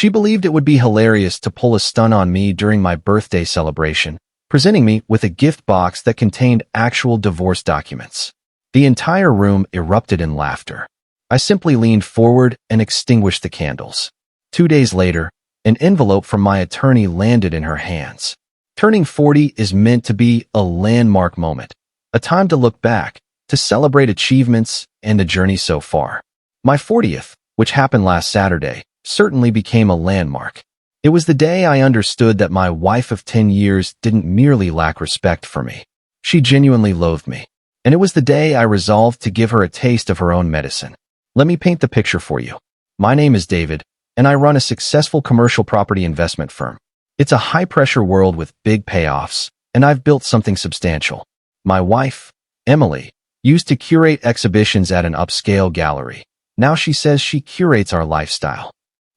She believed it would be hilarious to pull a stunt on me during my birthday celebration, presenting me with a gift box that contained actual divorce documents. The entire room erupted in laughter. I simply leaned forward and extinguished the candles. 2 days later, an envelope from my attorney landed in her hands. Turning 40 is meant to be a landmark moment, a time to look back, to celebrate achievements and the journey so far. My 40th, which happened last Saturday, certainly became a landmark. It was the day I understood that my wife of 10 years didn't merely lack respect for me. She genuinely loathed me. And it was the day I resolved to give her a taste of her own medicine. Let me paint the picture for you. My name is David, and I run a successful commercial property investment firm. It's a high-pressure world with big payoffs, and I've built something substantial. My wife, Emily, used to curate exhibitions at an upscale gallery. Now she says she curates our lifestyle.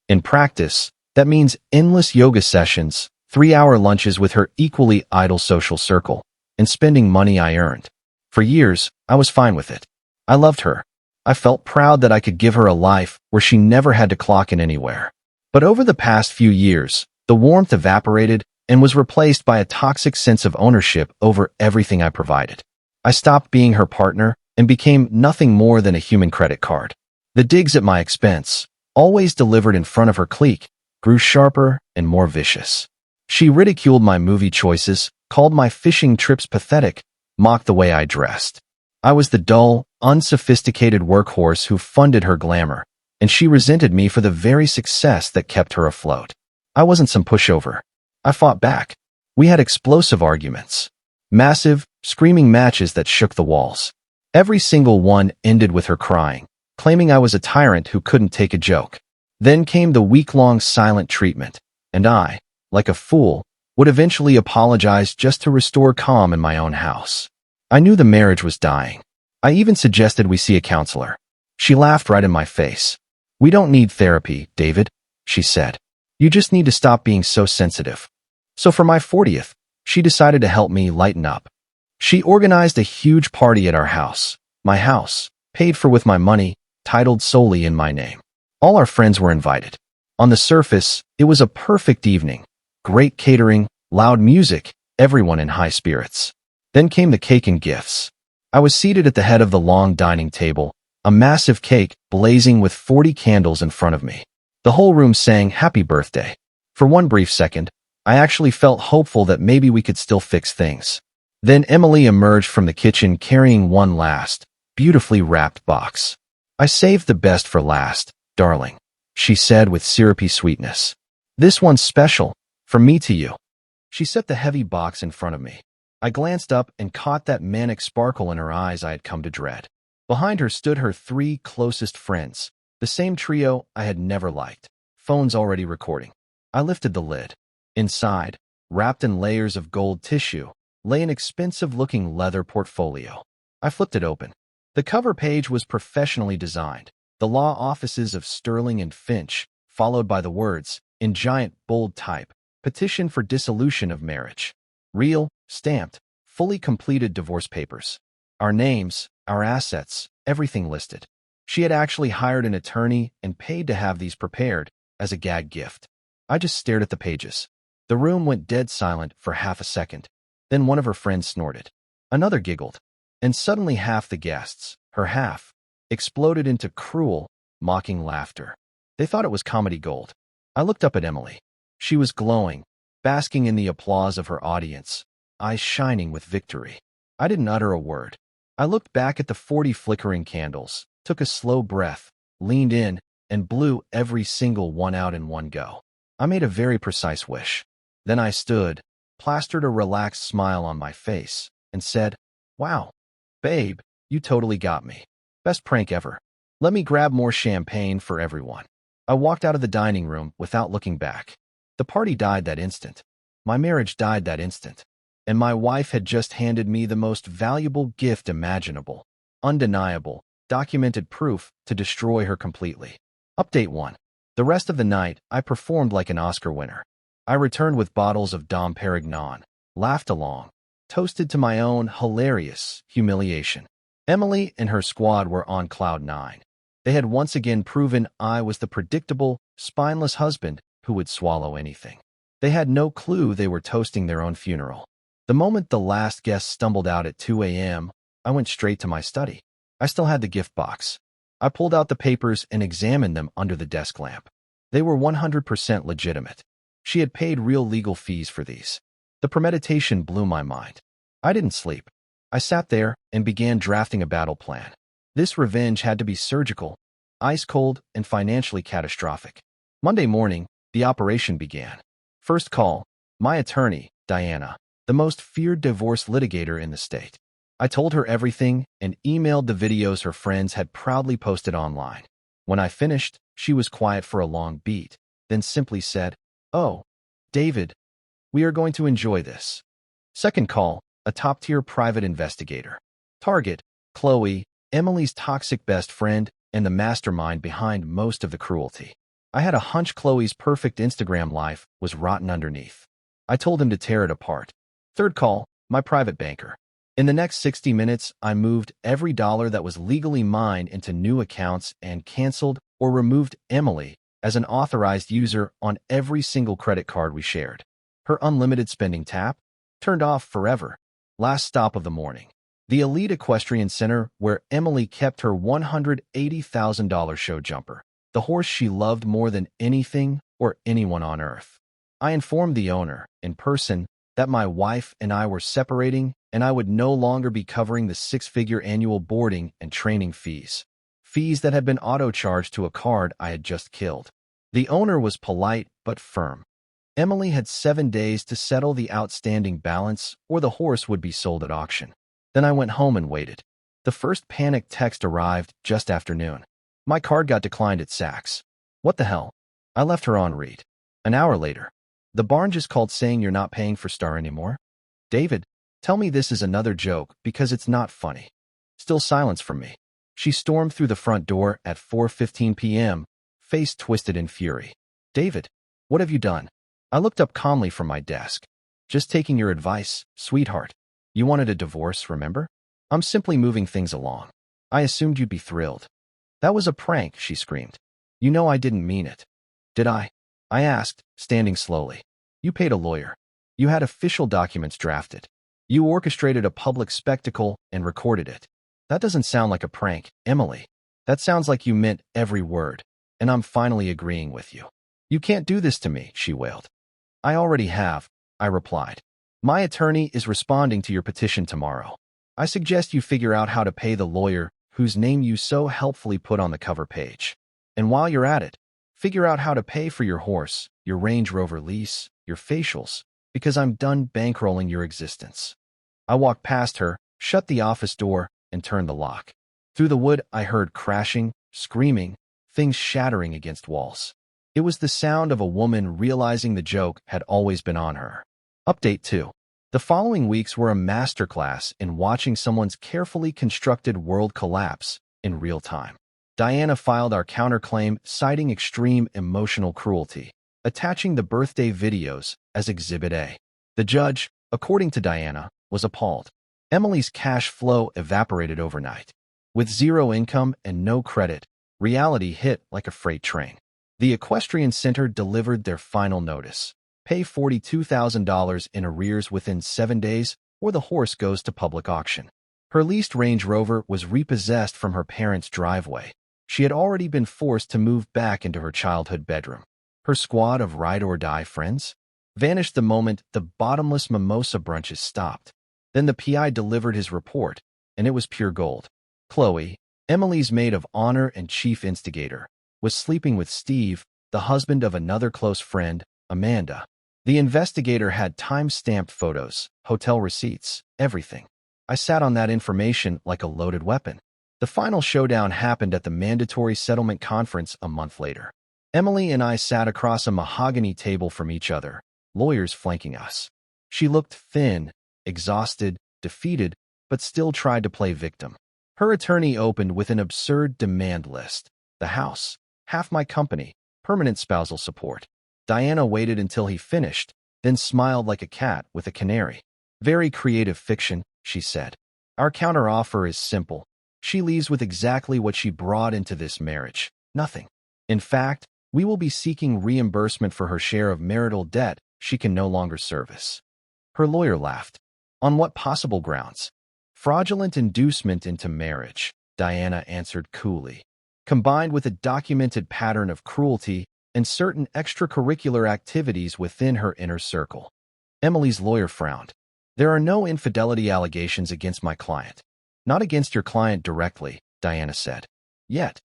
In practice, that means endless yoga sessions, 3-hour lunches with her equally idle social circle, and spending money I earned. For years, I was fine with it. I loved her. I felt proud that I could give her a life where she never had to clock in anywhere. But over the past few years, the warmth evaporated and was replaced by a toxic sense of ownership over everything I provided. I stopped being her partner and became nothing more than a human credit card. The digs at my expense, always delivered in front of her clique, grew sharper and more vicious. She ridiculed my movie choices, called my fishing trips pathetic, mocked the way I dressed. I was the dull, unsophisticated workhorse who funded her glamour, and she resented me for the very success that kept her afloat. I wasn't some pushover. I fought back. We had explosive arguments. Massive, screaming matches that shook the walls. Every single one ended with her crying, claiming I was a tyrant who couldn't take a joke. Then came the week-long silent treatment, and I, like a fool, would eventually apologize just to restore calm in my own house. I knew the marriage was dying. I even suggested we see a counselor. She laughed right in my face. "We don't need therapy, David," she said. "You just need to stop being so sensitive." So for my 40th, she decided to help me lighten up. She organized a huge party at our house, my house, paid for with my money, titled solely in my name. All our friends were invited. On the surface, it was a perfect evening. Great catering, loud music, everyone in high spirits. Then came the cake and gifts. I was seated at the head of the long dining table, a massive cake blazing with 40 candles in front of me. The whole room sang happy birthday. For one brief second, I actually felt hopeful that maybe we could still fix things. Then Emily emerged from the kitchen carrying one last, beautifully wrapped box. "I saved the best for last, darling," she said with syrupy sweetness. "This one's special, from me to you." She set the heavy box in front of me. I glanced up and caught that manic sparkle in her eyes I had come to dread. Behind her stood her 3 closest friends, the same trio I had never liked, phones already recording. I lifted the lid. Inside, wrapped in layers of gold tissue, lay an expensive-looking leather portfolio. I flipped it open. The cover page was professionally designed, the law offices of Sterling and Finch, followed by the words, in giant, bold type, "Petition for dissolution of marriage." Real, stamped, fully completed divorce papers. Our names, our assets, everything listed. She had actually hired an attorney and paid to have these prepared as a gag gift. I just stared at the pages. The room went dead silent for half a second. Then one of her friends snorted. Another giggled. And suddenly half the guests, her half, exploded into cruel, mocking laughter. They thought it was comedy gold. I looked up at Emily. She was glowing, basking in the applause of her audience, eyes shining with victory. I didn't utter a word. I looked back at the 40 flickering candles, took a slow breath, leaned in, and blew every single one out in one go. I made a very precise wish. Then I stood, plastered a relaxed smile on my face, and said, "Wow, babe, you totally got me. Best prank ever. Let me grab more champagne for everyone." I walked out of the dining room without looking back. The party died that instant. My marriage died that instant. And my wife had just handed me the most valuable gift imaginable, undeniable, documented proof to destroy her completely. Update 1. The rest of the night, I performed like an Oscar winner. I returned with bottles of Dom Perignon, laughed along, toasted to my own hilarious humiliation. Emily and her squad were on cloud 9. They had once again proven I was the predictable, spineless husband who would swallow anything. They had no clue they were toasting their own funeral. The moment the last guest stumbled out at 2 a.m., I went straight to my study. I still had the gift box. I pulled out the papers and examined them under the desk lamp. They were 100% legitimate. She had paid real legal fees for these. The premeditation blew my mind. I didn't sleep. I sat there and began drafting a battle plan. This revenge had to be surgical, ice cold, and financially catastrophic. Monday morning, the operation began. First call, my attorney, Diana, the most feared divorce litigator in the state. I told her everything and emailed the videos her friends had proudly posted online. When I finished, she was quiet for a long beat, then simply said, "Oh, David, we are going to enjoy this." Second call, a top-tier private investigator. Target, Chloe, Emily's toxic best friend and the mastermind behind most of the cruelty. I had a hunch Chloe's perfect Instagram life was rotten underneath. I told him to tear it apart. Third call, my private banker. In the next 60 minutes, I moved every dollar that was legally mine into new accounts and canceled or removed Emily as an authorized user on every single credit card we shared. Her unlimited spending tap turned off forever. Last stop of the morning. The Elite Equestrian Center where Emily kept her $180,000 show jumper, the horse she loved more than anything or anyone on earth. I informed the owner, in person, that my wife and I were separating and I would no longer be covering the six-figure annual boarding and training fees. Fees that had been auto-charged to a card I had just killed. The owner was polite but firm. Emily had 7 days to settle the outstanding balance or the horse would be sold at auction. Then I went home and waited. The first panicked text arrived just after noon. My card got declined at Saks. What the hell? I left her on read. An hour later, the barn just called saying you're not paying for Star anymore. David, tell me this is another joke because it's not funny. Still silence from me. She stormed through the front door at 4:15 p.m., face twisted in fury. David, what have you done? I looked up calmly from my desk. Just taking your advice, sweetheart. You wanted a divorce, remember? I'm simply moving things along. I assumed you'd be thrilled. That was a prank, she screamed. You know I didn't mean it. Did I? I asked, standing slowly. You paid a lawyer. You had official documents drafted. You orchestrated a public spectacle and recorded it. That doesn't sound like a prank, Emily. That sounds like you meant every word, and I'm finally agreeing with you. You can't do this to me, she wailed. I already have, I replied. My attorney is responding to your petition tomorrow. I suggest you figure out how to pay the lawyer whose name you so helpfully put on the cover page. And while you're at it, figure out how to pay for your horse, your Range Rover lease, your facials, because I'm done bankrolling your existence. I walked past her, shut the office door, and turned the lock. Through the wood, I heard crashing, screaming, things shattering against walls. It was the sound of a woman realizing the joke had always been on her. Update 2. The following weeks were a masterclass in watching someone's carefully constructed world collapse in real time. Diana filed our counterclaim citing extreme emotional cruelty, attaching the birthday videos as Exhibit A. The judge, according to Diana, was appalled. Emily's cash flow evaporated overnight. With zero income and no credit, reality hit like a freight train. The Equestrian Center delivered their final notice. Pay $42,000 in arrears within 7 days, or the horse goes to public auction. Her leased Range Rover was repossessed from her parents' driveway. She had already been forced to move back into her childhood bedroom. Her squad of ride-or-die friends vanished the moment the bottomless mimosa brunches stopped. Then the PI delivered his report, and it was pure gold. Chloe, Emily's maid of honor and chief instigator, was sleeping with Steve, the husband of another close friend, Amanda. The investigator had time-stamped photos, hotel receipts, everything. I sat on that information like a loaded weapon. The final showdown happened at the mandatory settlement conference a month later. Emily and I sat across a mahogany table from each other, lawyers flanking us. She looked thin, exhausted, defeated, but still tried to play victim. Her attorney opened with an absurd demand list. The house, half my company, permanent spousal support. Diana waited until he finished, then smiled like a cat with a canary. Very creative fiction, she said. Our counteroffer is simple. She leaves with exactly what she brought into this marriage. Nothing. In fact, We will be seeking reimbursement for her share of marital debt she can no longer service. Her lawyer laughed. On what possible grounds? Fraudulent inducement into marriage, Diana answered coolly, combined with a documented pattern of cruelty and certain extracurricular activities within her inner circle. Emily's lawyer frowned. There are no infidelity allegations against my client. Not against your client directly, Diana said. Yet.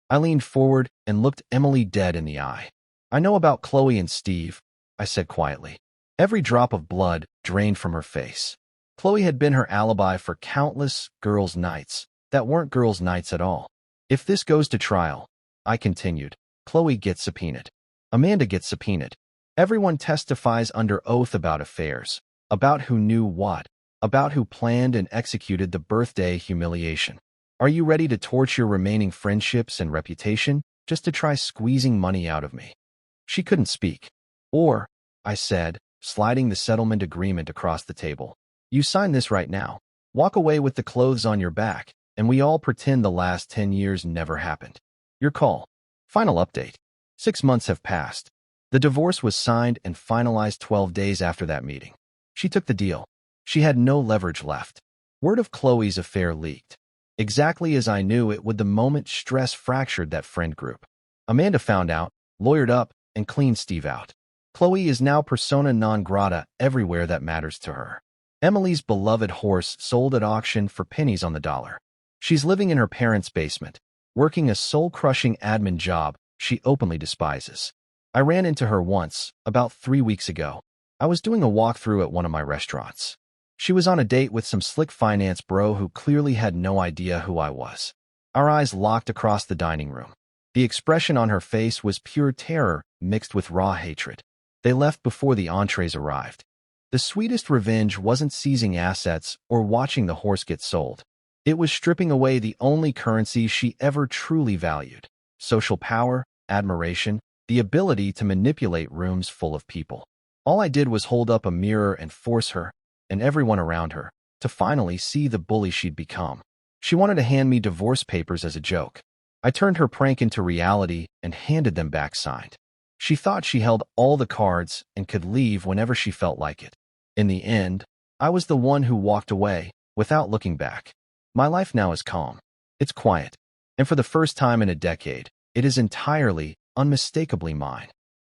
I leaned forward and looked Emily dead in the eye. I know about Chloe and Steve, I said quietly. Every drop of blood drained from her face. Chloe had been her alibi for countless girls' nights that weren't girls' nights at all. If this goes to trial, I continued, Chloe gets subpoenaed. Amanda gets subpoenaed. Everyone testifies under oath about affairs, about who knew what, about who planned and executed the birthday humiliation. Are you ready to torch your remaining friendships and reputation just to try squeezing money out of me? She couldn't speak. Or, I said, sliding the settlement agreement across the table, you sign this right now. Walk away with the clothes on your back, and we all pretend the last 10 years never happened. Your call. Final update. 6 months have passed. The divorce was signed and finalized 12 days after that meeting. She took the deal. She had no leverage left. Word of Chloe's affair leaked. Exactly as I knew it would the moment stress fractured that friend group. Amanda found out, lawyered up, and cleaned Steve out. Chloe is now persona non grata everywhere that matters to her. Emily's beloved horse sold at auction for pennies on the dollar. She's living in her parents' basement, working a soul-crushing admin job she openly despises. I ran into her once, about 3 weeks ago. I was doing a walkthrough at one of my restaurants. She was on a date with some slick finance bro who clearly had no idea who I was. Our eyes locked across the dining room. The expression on her face was pure terror mixed with raw hatred. They left before the entrees arrived. The sweetest revenge wasn't seizing assets or watching the horse get sold. It was stripping away the only currency she ever truly valued: social power, admiration, the ability to manipulate rooms full of people. All I did was hold up a mirror and force her, and everyone around her, to finally see the bully she'd become. She wanted to hand me divorce papers as a joke. I turned her prank into reality and handed them back signed. She thought she held all the cards and could leave whenever she felt like it. In the end, I was the one who walked away, without looking back. My life now is calm. It's quiet. And for the first time in a decade, it is entirely, unmistakably mine.